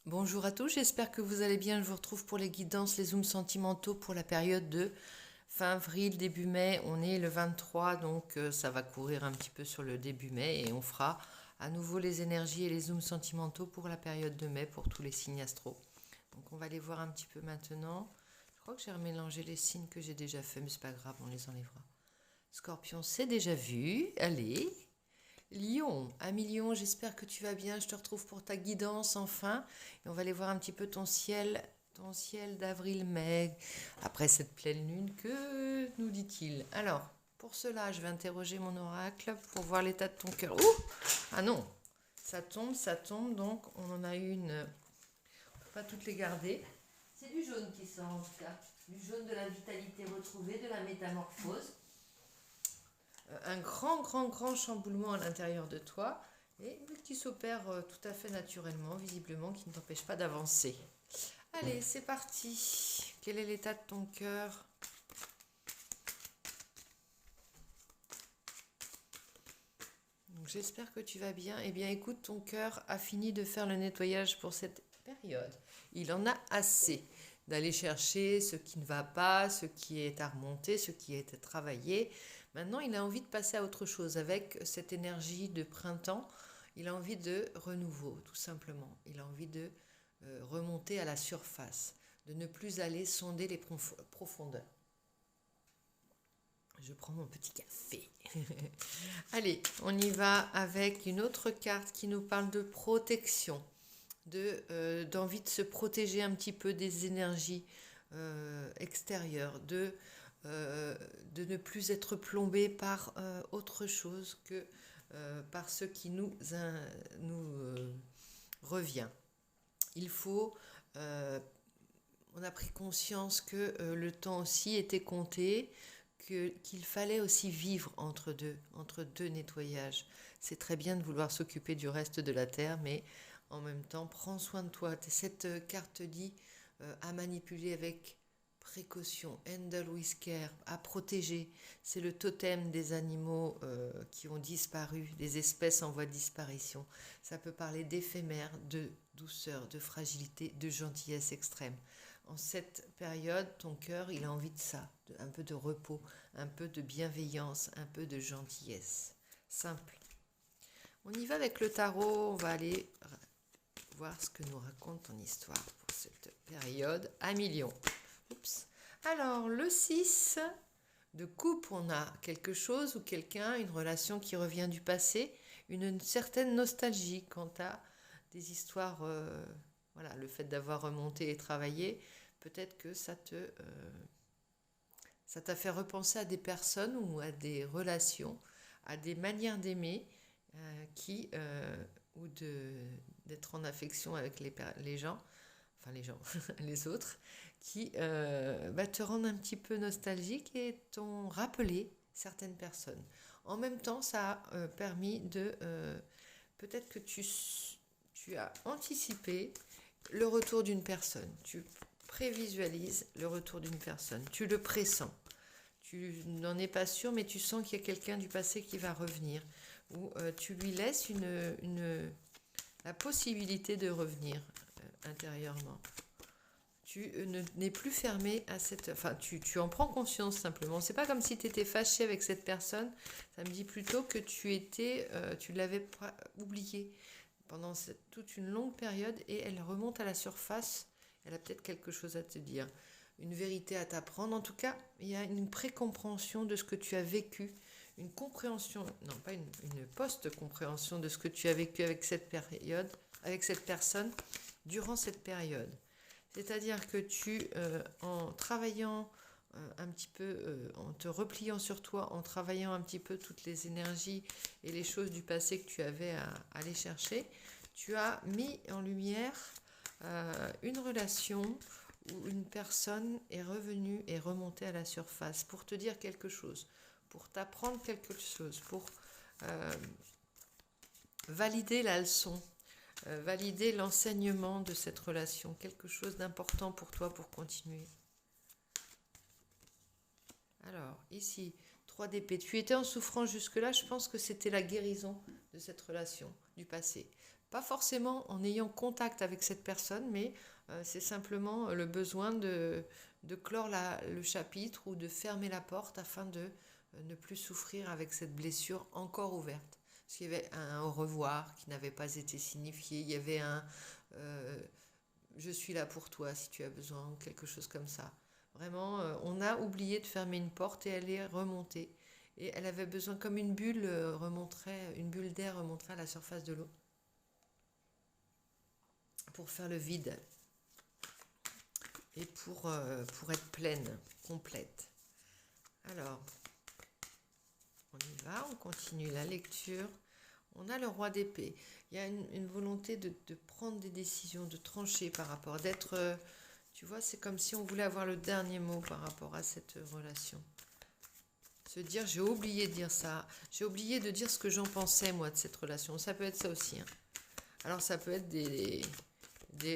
Bonjour à tous, j'espère que vous allez bien. Je vous retrouve pour les guidances, les zooms sentimentaux pour la période de fin avril, début mai. On est le 23, donc ça va courir un petit peu sur le début mai et on fera à nouveau les énergies et les zooms sentimentaux pour la période de mai pour tous les signes astro. Donc on va les voir un petit peu maintenant. Je crois que j'ai remélangé les signes que j'ai déjà fait, mais c'est pas grave, on les enlèvera. Scorpion, c'est déjà vu. Allez. Lion, ami Lion, j'espère que tu vas bien. Je te retrouve pour ta guidance enfin. Et on va aller voir un petit peu ton ciel d'avril-mai. Après cette pleine lune, que nous dit-il? Alors, pour cela, je vais interroger mon oracle pour voir l'état de ton cœur. Ouh! Ah non, ça tombe, donc on en a une. On ne peut pas toutes les garder. C'est du jaune qui sort en tout cas. Du jaune de la vitalité retrouvée, de la métamorphose. Un grand chamboulement à l'intérieur de toi et qui s'opère tout à fait naturellement, visiblement, qui ne t'empêche pas d'avancer. Allez, c'est parti. Quel est l'état de ton cœur? J'espère que tu vas bien. Eh bien, écoute, ton cœur a fini de faire le nettoyage pour cette période. Il en a assez d'aller chercher ce qui ne va pas, ce qui est à remonter, ce qui est à travailler. Maintenant, il a envie de passer à autre chose. Avec cette énergie de printemps, il a envie de renouveau, tout simplement. Il a envie de remonter à la surface, de ne plus aller sonder les profondeurs. Je prends mon petit café. Allez, on y va avec une autre carte qui nous parle de protection, d'envie de se protéger un petit peu des énergies extérieures, de ne plus être plombé par autre chose que par ce qui nous revient. Il faut... on a pris conscience que le temps aussi était compté, qu'il fallait aussi vivre entre deux nettoyages. C'est très bien de vouloir s'occuper du reste de la terre, mais en même temps, prends soin de toi. Cette carte dit à manipuler avec précaution, handle with care, à protéger. C'est le totem des animaux qui ont disparu, des espèces en voie de disparition. Ça peut parler d'éphémère, de douceur, de fragilité, de gentillesse extrême. En cette période, ton cœur, il a envie de ça, un peu de repos, un peu de bienveillance, un peu de gentillesse. Simple. On y va avec le tarot, on va aller voir ce que nous raconte ton histoire pour cette période à millions. Oups. Alors, le 6 de coupe, on a quelque chose ou quelqu'un, une relation qui revient du passé, une certaine nostalgie quant à des histoires, voilà, le fait d'avoir remonté et travaillé, peut-être que ça t'a fait repenser à des personnes ou à des relations, à des manières d'aimer ou d'être en affection avec les gens, enfin les gens, les autres, qui te rendent un petit peu nostalgique et t'ont rappelé certaines personnes. En même temps, ça a permis de... peut-être que tu as anticipé le retour d'une personne. Tu prévisualises le retour d'une personne. Tu le pressens. Tu n'en es pas sûr, mais tu sens qu'il y a quelqu'un du passé qui va revenir. Ou tu lui laisses la possibilité de revenir intérieurement. Tu n'es plus fermé à cette... Enfin, tu en prends conscience simplement. C'est pas comme si tu étais fâché avec cette personne. Ça me dit plutôt que tu l'avais oublié pendant toute une longue période et elle remonte à la surface. Elle a peut-être quelque chose à te dire, une vérité à t'apprendre. En tout cas, il y a une précompréhension de ce que tu as vécu, une compréhension, non pas une post-compréhension de ce que tu as vécu avec cette période, avec cette personne durant cette période. C'est-à-dire que en travaillant un petit peu, en te repliant sur toi, en travaillant un petit peu toutes les énergies et les choses du passé que tu avais à aller chercher, tu as mis en lumière une relation où une personne est revenue et remontée à la surface pour te dire quelque chose, pour t'apprendre quelque chose, pour valider la leçon, valider l'enseignement de cette relation, quelque chose d'important pour toi pour continuer. Alors, ici, 3 d'épée. Tu étais en souffrance jusque-là, je pense que c'était la guérison de cette relation du passé. Pas forcément en ayant contact avec cette personne, mais c'est simplement le besoin de clore le chapitre ou de fermer la porte afin de ne plus souffrir avec cette blessure encore ouverte. Parce qu'il y avait un au revoir qui n'avait pas été signifié, il y avait un je suis là pour toi si tu as besoin, ou quelque chose comme ça. Vraiment, on a oublié de fermer une porte et elle est remontée. Et elle avait besoin, comme une bulle une bulle d'air remonterait à la surface de l'eau pour faire le vide et pour être pleine, complète. Alors, on y va, on continue la lecture. On a le roi d'épée. Il y a une volonté de prendre des décisions, de trancher par rapport, d'être... tu vois, c'est comme si on voulait avoir le dernier mot par rapport à cette relation. Se dire, j'ai oublié de dire ça. J'ai oublié de dire ce que j'en pensais, moi, de cette relation. Ça peut être ça aussi. Hein. Alors, ça peut être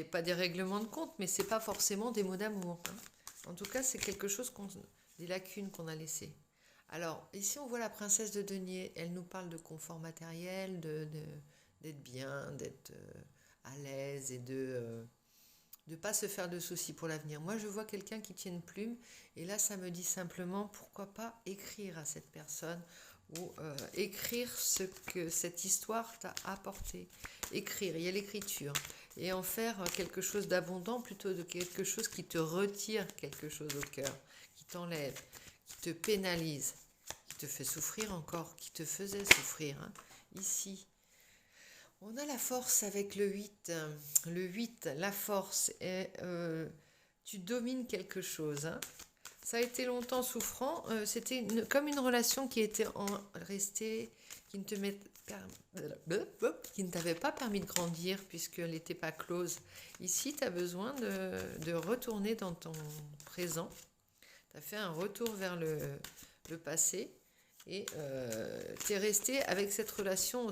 pas des règlements de compte, mais c'est pas forcément des mots d'amour. Hein. En tout cas, c'est quelque chose, des lacunes qu'on a laissées. Alors, ici, on voit la princesse de denier. Elle nous parle de confort matériel, d'être bien, d'être à l'aise et de ne pas se faire de soucis pour l'avenir. Moi, je vois quelqu'un qui tient une plume et là, ça me dit simplement, pourquoi pas écrire à cette personne ou écrire ce que cette histoire t'a apporté. Écrire, il y a l'écriture. Et en faire quelque chose d'abondant plutôt de quelque chose qui te retire quelque chose au cœur, qui t'enlève, qui te pénalise, qui te fait souffrir encore, qui te faisait souffrir. Hein. Ici, on a la force avec le 8. Le 8, la force, est, tu domines quelque chose. Hein. Ça a été longtemps souffrant. C'était comme une relation qui était restée, qui ne t'avait pas permis de grandir puisqu'elle n'était pas close. Ici, tu as besoin de retourner dans ton présent. Tu as fait un retour vers le passé. Et tu es resté avec cette relation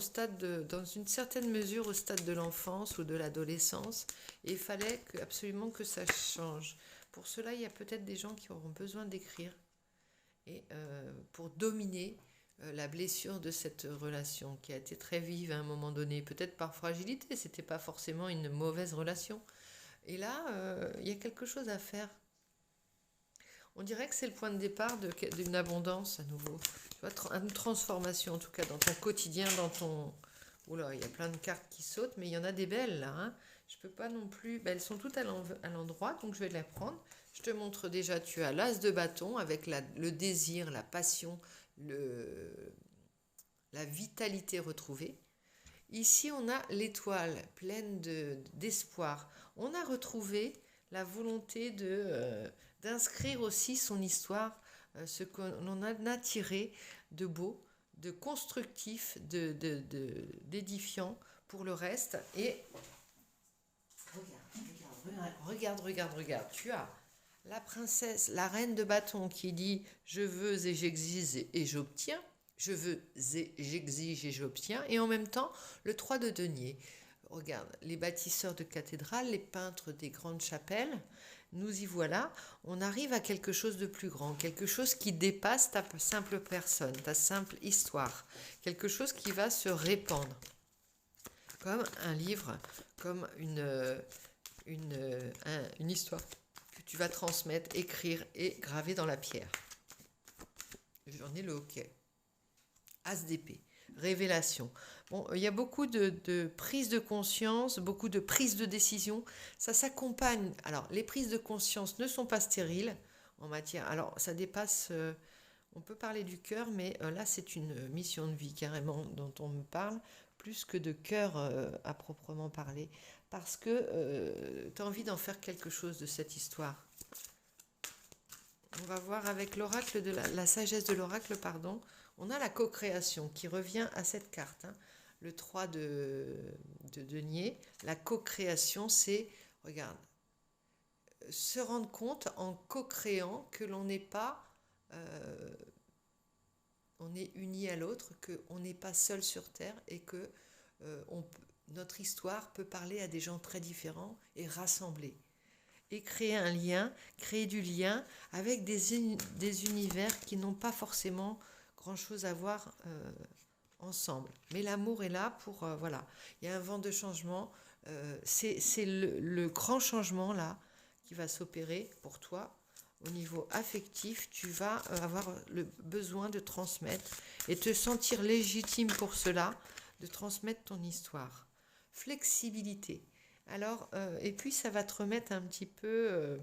dans une certaine mesure au stade de l'enfance ou de l'adolescence. Et il fallait absolument que ça change. Pour cela, il y a peut-être des gens qui auront besoin d'écrire et pour dominer la blessure de cette relation qui a été très vive à un moment donné, peut-être par fragilité, c'était pas forcément une mauvaise relation. Et là, il y a quelque chose à faire. On dirait que c'est le point de départ d'une abondance à nouveau. Tu vois, une transformation en tout cas dans ton quotidien, dans ton... Oula, il y a plein de cartes qui sautent, mais il y en a des belles là. Hein. Je peux pas non plus... elles sont toutes à l'endroit, donc je vais les prendre. Je te montre déjà, tu as l'as de bâton avec le désir, la passion, la vitalité retrouvée. Ici, on a l'étoile pleine d'espoir. On a retrouvé la volonté d'inscrire aussi son histoire, ce qu'on a tiré de beau, de constructif, d'édifiant pour le reste. Et regarde. Tu as la princesse, la reine de bâton qui dit « Je veux et j'exige et j'obtiens ». Je veux et j'exige et j'obtiens. Et en même temps, le 3 de denier. Regarde, les bâtisseurs de cathédrales, les peintres des grandes chapelles, nous y voilà. On arrive à quelque chose de plus grand, quelque chose qui dépasse ta simple personne, ta simple histoire, quelque chose qui va se répandre. Comme un livre, comme une histoire que tu vas transmettre, écrire et graver dans la pierre. J'en ai le hockey. As d'épée, révélation. Bon, il y a beaucoup de prises de conscience, beaucoup de prises de décision. Ça s'accompagne. Alors, les prises de conscience ne sont pas stériles en matière. Alors, ça dépasse. On peut parler du cœur, mais là, c'est une mission de vie carrément dont on me parle, plus que de cœur à proprement parler, parce que tu as envie d'en faire quelque chose de cette histoire. On va voir avec l'oracle de la sagesse de l'oracle, pardon. On a la co-création qui revient à cette carte. Hein. Le 3 de denier. La co-création, c'est, regarde, se rendre compte en co-créant que l'on n'est pas, on est unis à l'autre, qu'on n'est pas seul sur Terre et que notre histoire peut parler à des gens très différents et rassembler. Et créer un lien, créer du lien avec des univers qui n'ont pas forcément grand-chose à voir ensemble. Mais l'amour est là pour, voilà, il y a un vent de changement. C'est le grand changement là qui va s'opérer pour toi. Au niveau affectif, tu vas avoir le besoin de transmettre et te sentir légitime pour cela, de transmettre ton histoire. Flexibilité. Alors, et puis ça va te remettre un petit peu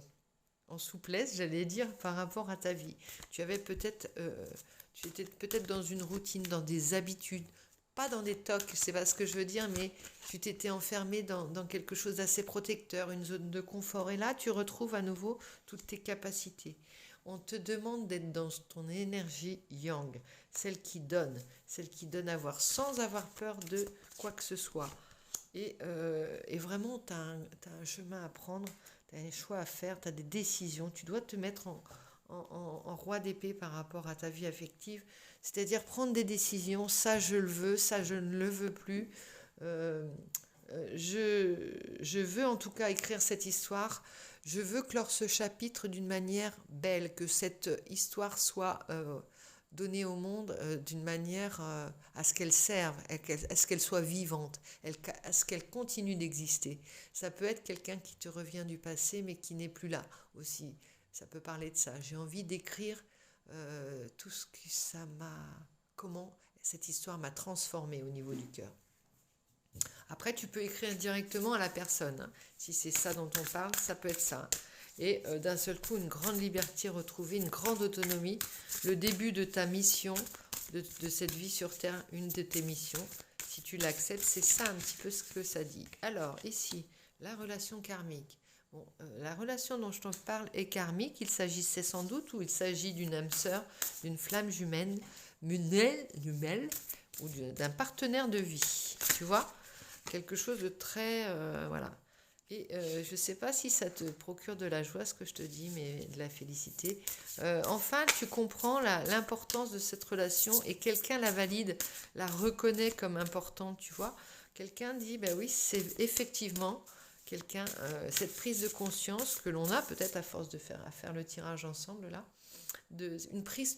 en souplesse, j'allais dire, par rapport à ta vie. Tu étais peut-être dans une routine, dans des habitudes, pas dans des tocs, c'est pas ce que je veux dire, mais tu t'étais enfermé dans quelque chose d'assez protecteur, une zone de confort. Et là, tu retrouves à nouveau toutes tes capacités. On te demande d'être dans ton énergie yang, celle qui donne à voir sans avoir peur de quoi que ce soit. Et vraiment, tu as un chemin à prendre, tu as un choix à faire, tu as des décisions. Tu dois te mettre en roi d'épée par rapport à ta vie affective. C'est-à-dire prendre des décisions, ça je le veux, ça je ne le veux plus. Euh, je veux en tout cas écrire cette histoire. Je veux clore ce chapitre d'une manière belle, que cette histoire soit donnée au monde d'une manière à ce qu'elle serve, à ce qu'elle soit vivante, à ce qu'elle continue d'exister. Ça peut être quelqu'un qui te revient du passé mais qui n'est plus là aussi. Ça peut parler de ça. J'ai envie d'écrire tout ce que ça m'a... Comment cette histoire m'a transformée au niveau du cœur. Après, tu peux écrire directement à la personne. Hein. Si c'est ça dont on parle, ça peut être ça. Et d'un seul coup, une grande liberté retrouvée, une grande autonomie. Le début de ta mission, de cette vie sur Terre, une de tes missions. Si tu l'acceptes, c'est ça un petit peu ce que ça dit. Alors, ici, la relation karmique. Bon, la relation dont je t'en parle est karmique. Il s'agissait sans doute, ou il s'agit d'une âme sœur, d'une flamme jumelle, ou d'un partenaire de vie. Tu vois ? Quelque chose de très... voilà. Et je ne sais pas si ça te procure de la joie, ce que je te dis, mais de la félicité. Enfin, tu comprends l'importance de cette relation et quelqu'un la valide, la reconnaît comme importante, tu vois. Quelqu'un dit, ben oui, c'est effectivement quelqu'un, cette prise de conscience que l'on a peut-être à force de faire le tirage ensemble, là, une prise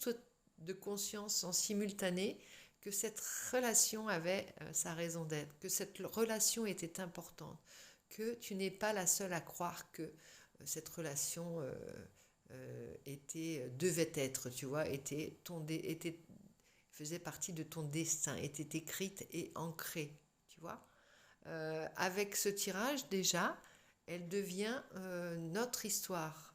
de conscience en simultané que cette relation avait sa raison d'être, que cette relation était importante, que tu n'es pas la seule à croire que cette relation devait être, tu vois, faisait partie de ton destin, était écrite et ancrée, tu vois. Avec ce tirage, déjà, elle devient notre histoire.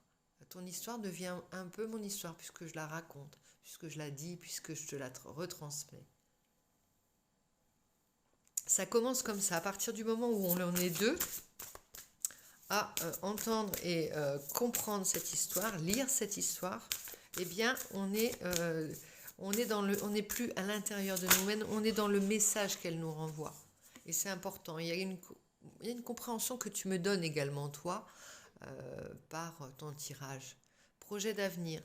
Ton histoire devient un peu mon histoire, puisque je la raconte, puisque je la dis, puisque je te la retransmets. Ça commence comme ça, à partir du moment où on en est deux, à entendre et comprendre cette histoire, lire cette histoire, eh bien, on n'est plus à l'intérieur de nous-mêmes, on est dans le message qu'elle nous renvoie. Et c'est important. Il y a une compréhension que tu me donnes également, toi, par ton tirage. Projet d'avenir.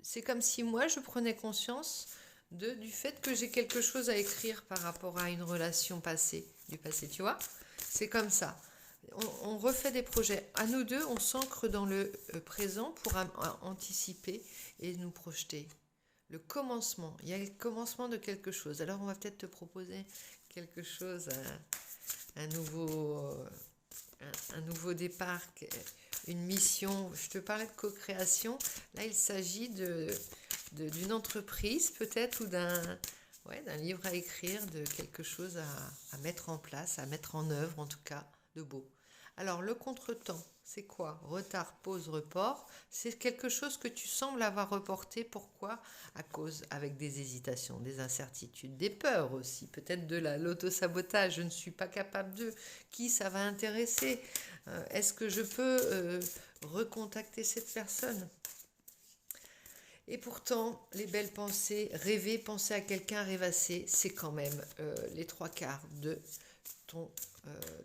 C'est comme si moi, je prenais conscience du fait que j'ai quelque chose à écrire par rapport à une relation du passé, tu vois. C'est comme ça. On refait des projets. À nous deux, on s'ancre dans le présent pour anticiper et nous projeter. Le commencement, il y a le commencement de quelque chose. Alors on va peut-être te proposer quelque chose, un nouveau départ, une mission. Je te parlais de co-création. Là, il s'agit d'une entreprise peut-être ou d'un livre à écrire, de quelque chose à mettre en place, à mettre en œuvre en tout cas, de beau. Alors le contretemps, c'est quoi? Retard, pause, report. C'est quelque chose que tu sembles avoir reporté. Pourquoi? À cause, avec des hésitations, des incertitudes, des peurs aussi, peut-être de l'auto-sabotage. Je ne suis pas capable de. Qui ça va intéresser? Est-ce que je peux recontacter cette personne? Et pourtant, les belles pensées, rêver, penser à quelqu'un, rêvasser, c'est quand même les trois quarts de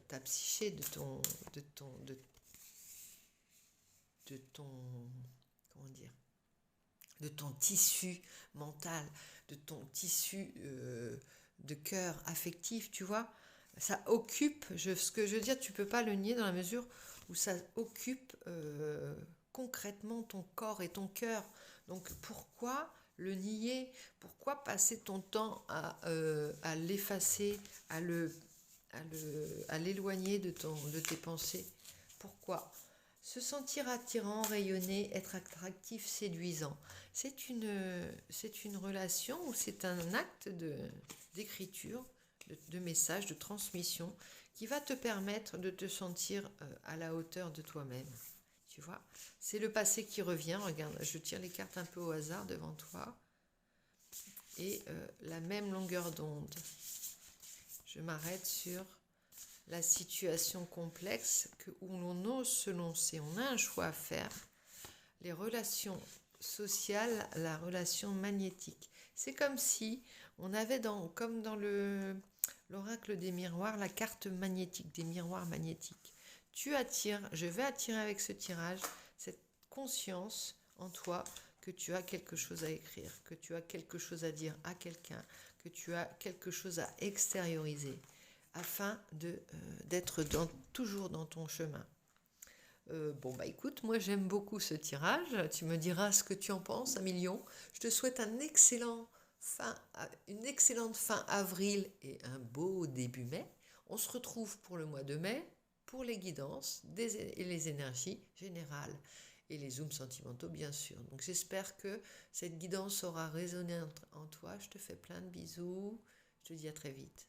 ta psyché, de ton, comment dire, de ton tissu mental, de ton tissu de cœur affectif, tu vois. Ça occupe, ce que je veux dire, tu peux pas le nier dans la mesure où ça occupe concrètement ton corps et ton cœur. Donc pourquoi le nier? Pourquoi passer ton temps à l'effacer, à l'éloigner de tes pensées? Pourquoi? Se sentir attirant, rayonner, être attractif, séduisant. C'est une relation ou c'est un acte d'écriture, de message, de transmission qui va te permettre de te sentir à la hauteur de toi-même. Tu vois, c'est le passé qui revient. Regarde, je tire les cartes un peu au hasard devant toi. Et la même longueur d'onde. Je m'arrête sur la situation complexe où l'on ose se lancer. On a un choix à faire. Les relations sociales, la relation magnétique. C'est comme si on avait comme dans l'oracle des miroirs, la carte magnétique, des miroirs magnétiques. Tu attires, je vais attirer avec ce tirage cette conscience en toi que tu as quelque chose à écrire, que tu as quelque chose à dire à quelqu'un, que tu as quelque chose à extérioriser afin d'être toujours dans ton chemin. Bon, bah écoute, moi j'aime beaucoup ce tirage. Tu me diras ce que tu en penses, 1 million. Je te souhaite une excellente fin avril et un beau début mai. On se retrouve pour le mois de mai, pour les guidances et les énergies générales. Et les zooms sentimentaux, bien sûr. Donc j'espère que cette guidance aura résonné en toi. Je te fais plein de bisous. Je te dis à très vite.